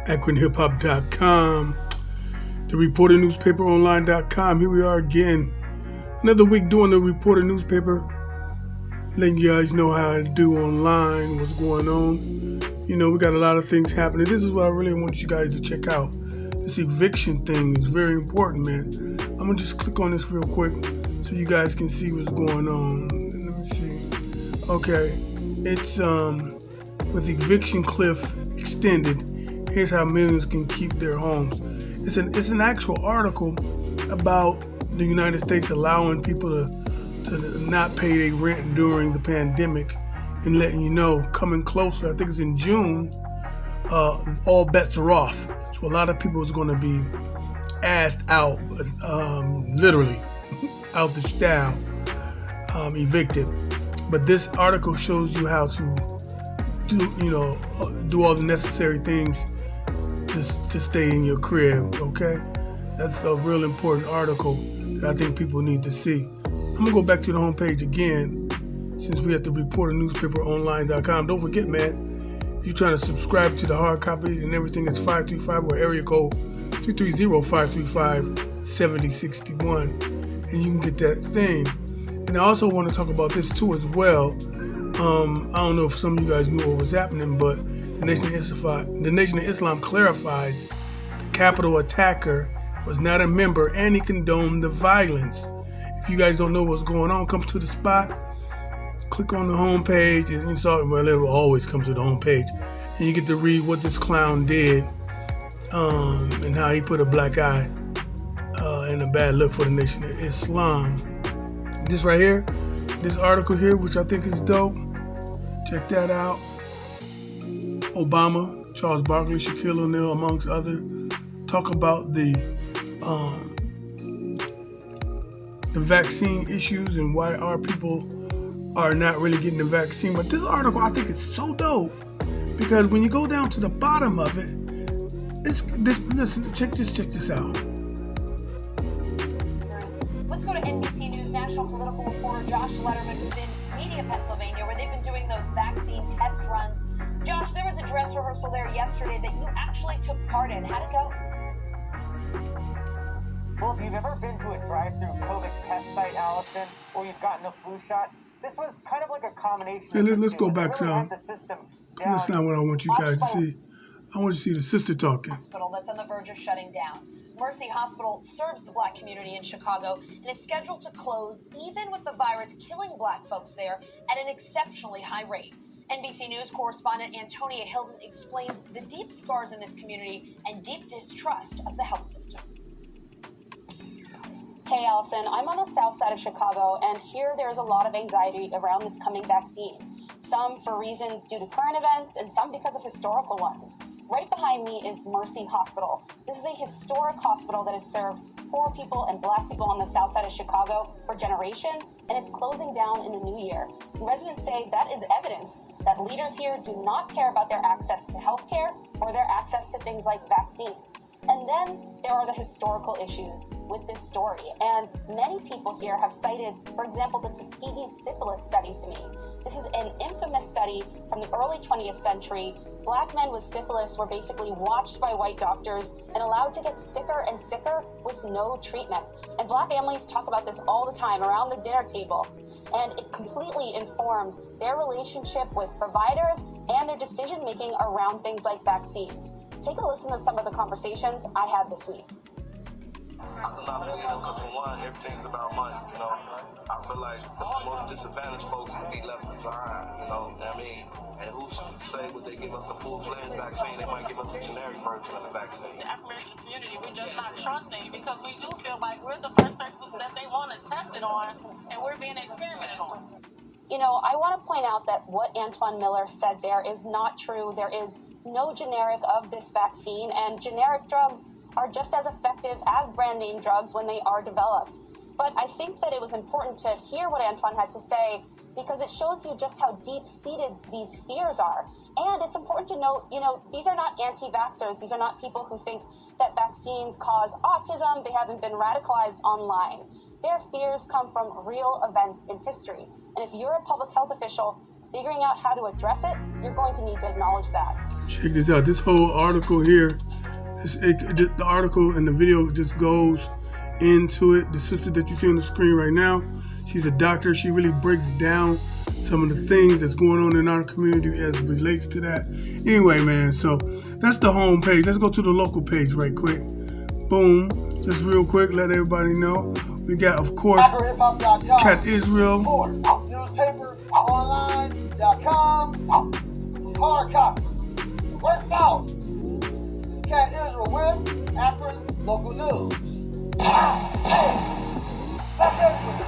AkronHipHop.com, the Reporter Newspaper Online.com. Here we are again, another week doing the Reporter Newspaper, letting you guys know how to do online, what's going on. You know, we got a lot of things happening. This is what I really want you guys to check out. This eviction thing is very important, man. I'm going to just click on this real quick so you guys can see what's going on. Let me see. Okay, it's with eviction cliff extended. Here's how millions can keep their homes. It's an actual article about the United States allowing people to not pay their rent during the pandemic and letting you know, coming closer, I think it's in June, all bets are off. So a lot of people is going to be asked out, literally, out the style, evicted. But this article shows you how to do all the necessary things to stay in your crib, okay? That's a real important article that I think people need to see. I'm going to go back to the homepage again since we're at the reporternewspaperonline.com. Don't forget, man, if you're trying to subscribe to the hard copy and everything, it's 535 or area code 330-535-7061, and you can get that thing. And I also want to talk about this too as well. I don't know if some of you guys knew what was happening, but the Nation of Islam clarifies the Capitol attacker was not a member and he condoned the violence. If you guys don't know what's going on, come to the spot, click on the homepage, and it will always come to the homepage, and you get to read what this clown did and how he put a black eye and a bad look for the Nation of Islam. This right here, this article here, which I think is dope, check that out. Obama, Charles Barkley, Shaquille O'Neal, amongst others, talk about the vaccine issues and why our people are not really getting the vaccine. But this article, I think, is so dope because when you go down to the bottom of it, listen, check this out. Let's go to NBC News national political reporter Josh Letterman, who's in Media, Pennsylvania, where they've been doing those vaccine test runs. Josh, there was a dress rehearsal there yesterday that you actually took part in. How'd it go? Well, if you've ever been to a drive-through COVID test site, Allison, or you've gotten a flu shot, this was kind of like a combination. Hey, let's go back some. That's not what I want you guys to see. I want you to see the sister talking. Hospital that's on the verge of shutting down. Mercy Hospital serves the black community in Chicago and is scheduled to close even with the virus killing black folks there at an exceptionally high rate. NBC News correspondent Antonia Hilton explains the deep scars in this community and deep distrust of the health system. Hey, Allison, I'm on the south side of Chicago, and here there's a lot of anxiety around this coming vaccine. Some for reasons due to current events, and some because of historical ones. Right behind me is Mercy Hospital. This is a historic hospital that has served poor people and black people on the south side of Chicago for generations, and it's closing down in the new year. Residents say that is evidence that leaders here do not care about their access to health care or their access to things like vaccines. And then there are the historical issues with this story. And many people here have cited, for example, the Tuskegee syphilis study to me. This is an infamous study from the early 20th century. Black men with syphilis were basically watched by white doctors and allowed to get sicker and sicker with no treatment. And black families talk about this all the time around the dinner table. And it completely informs their relationship with providers and their decision-making around things like vaccines. Take a listen to some of the conversations I had this week. Because for one, everything's about money, you know. I feel like the most disadvantaged folks will be left behind, you know what I mean? And who should say would they give us the full-fledged vaccine? They might give us a generic version of the vaccine. The African community, we're just not trusting because we do feel like we're the first person that they want to test it on, and we're being experimented on. You know, I want to point out that what Antoine Miller said there is not true. There is no generic of this vaccine, and generic drugs are just as effective as brand name drugs when they are developed. But I think that it was important to hear what Antoine had to say because it shows you just how deep-seated these fears are. And it's important to note, you know, these are not anti-vaxxers. These are not people who think that vaccines cause autism. They haven't been radicalized online. Their fears come from real events in history. And if you're a public health official figuring out how to address it, you're going to need to acknowledge that. Check this out. This whole article here, the article and the video just goes into it. The sister that you see on the screen right now, she's a doctor. She really breaks down some of the things that's going on in our community as it relates to that. Anyway, man, so that's the home page. Let's go to the local page right quick. Boom. Just real quick, let everybody know. We got, of course, Cat Israel. Newspaperonline.com. Hard copy. Work out. Cat Israel with Akron Local News. Hey, that's everything.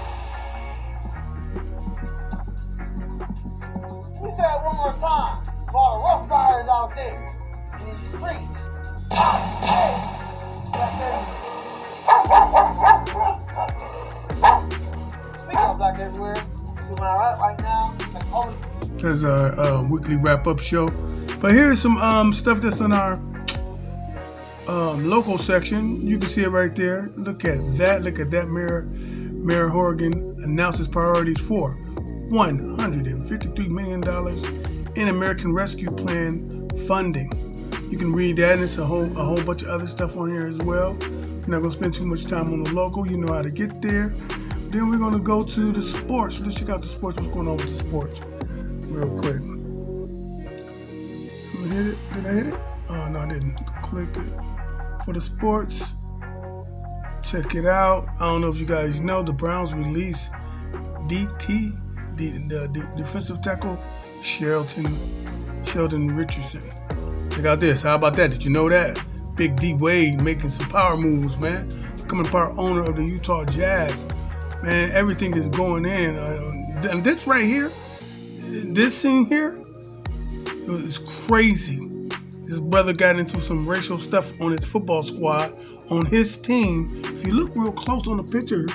You say it one more time for all the rough riders out there in these streets. Hey, that's everything. Speaking of Black Everywhere, to my right now, like always. That's our weekly wrap-up show. But here's some stuff that's in our local section. You can see it right there. Look at that. Look at that. Mayor Horgan announces priorities for $153 million in American Rescue Plan funding. You can read that, and it's a whole bunch of other stuff on here as well. We're not going to spend too much time on the local. You know how to get there. Then we're going to go to the sports. Let's check out the sports. What's going on with the sports real quick. Hit it? Did I hit it? Oh, no, I didn't. Click it. For the sports, check it out. I don't know if you guys know, the Browns released DT, the defensive tackle, Sheldon Richardson. Check out this. How about that? Did you know that? Big D Wade making some power moves, man. Becoming part owner of the Utah Jazz. Man, everything is going in. And this right here, this scene here, it's crazy. This brother got into some racial stuff on his football squad, on his team. If you look real close on the pictures,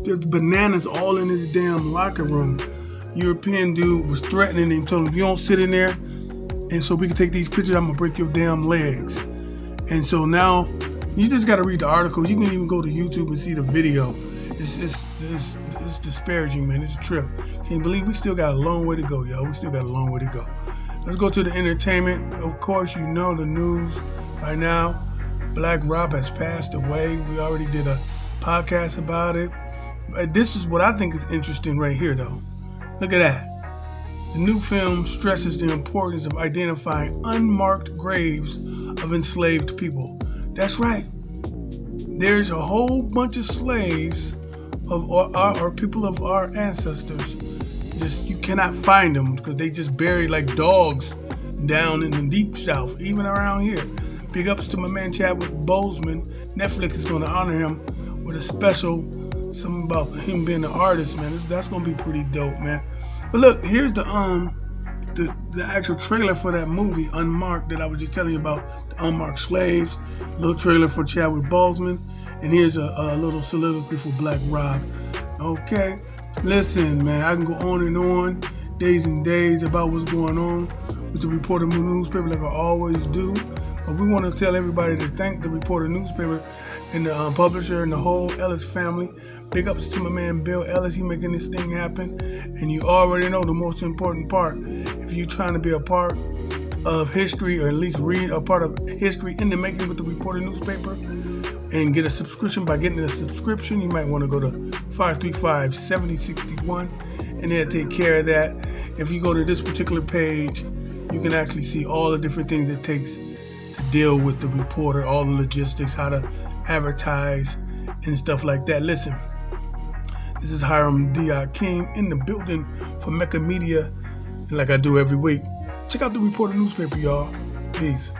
there's bananas all in his damn locker room. European dude was threatening him, told him, you don't sit in there, and so we can take these pictures, I'm gonna break your damn legs. And so now, you just gotta read the article. You can even go to YouTube and see the video. It's disparaging, man. It's a trip. Can't believe we still got a long way to go, y'all. We still got a long way to go. Let's go to the entertainment. Of course, you know the news by now. Black Rob has passed away. We already did a podcast about it. But this is what I think is interesting right here, though. Look at that. The new film stresses the importance of identifying unmarked graves of enslaved people. That's right. There's a whole bunch of slaves of our people of our ancestors. Just you cannot find them because they just buried like dogs down in the deep south, even around here. Big ups to my man Chadwick Boseman. Netflix is going to honor him with a special, something about him being an artist, man. That's going to be pretty dope, man. But look, here's the actual trailer for that movie, Unmarked, that I was just telling you about, the Unmarked Slaves. Little trailer for Chadwick Boseman. And here's a little soliloquy for Black Rob. Okay. Listen, man, I can go on, days and days about what's going on with the Reporter newspaper like I always do. But we want to tell everybody to thank the Reporter newspaper and the publisher and the whole Ellis family. Big ups to my man Bill Ellis. He making this thing happen. And you already know the most important part. If you're trying to be a part of history, or at least read a part of history in the making with the Reporter newspaper, and get a subscription. By getting a subscription, you might want to go to 535-7061 and they'll take care of that. If you go to this particular page, you can actually see all the different things it takes to deal with the Reporter, all the logistics, how to advertise and stuff like that. Listen, this is Hiram D. Akeem in the building for Mecca Media, and like I do every week, check out the Reporter newspaper, y'all. Peace.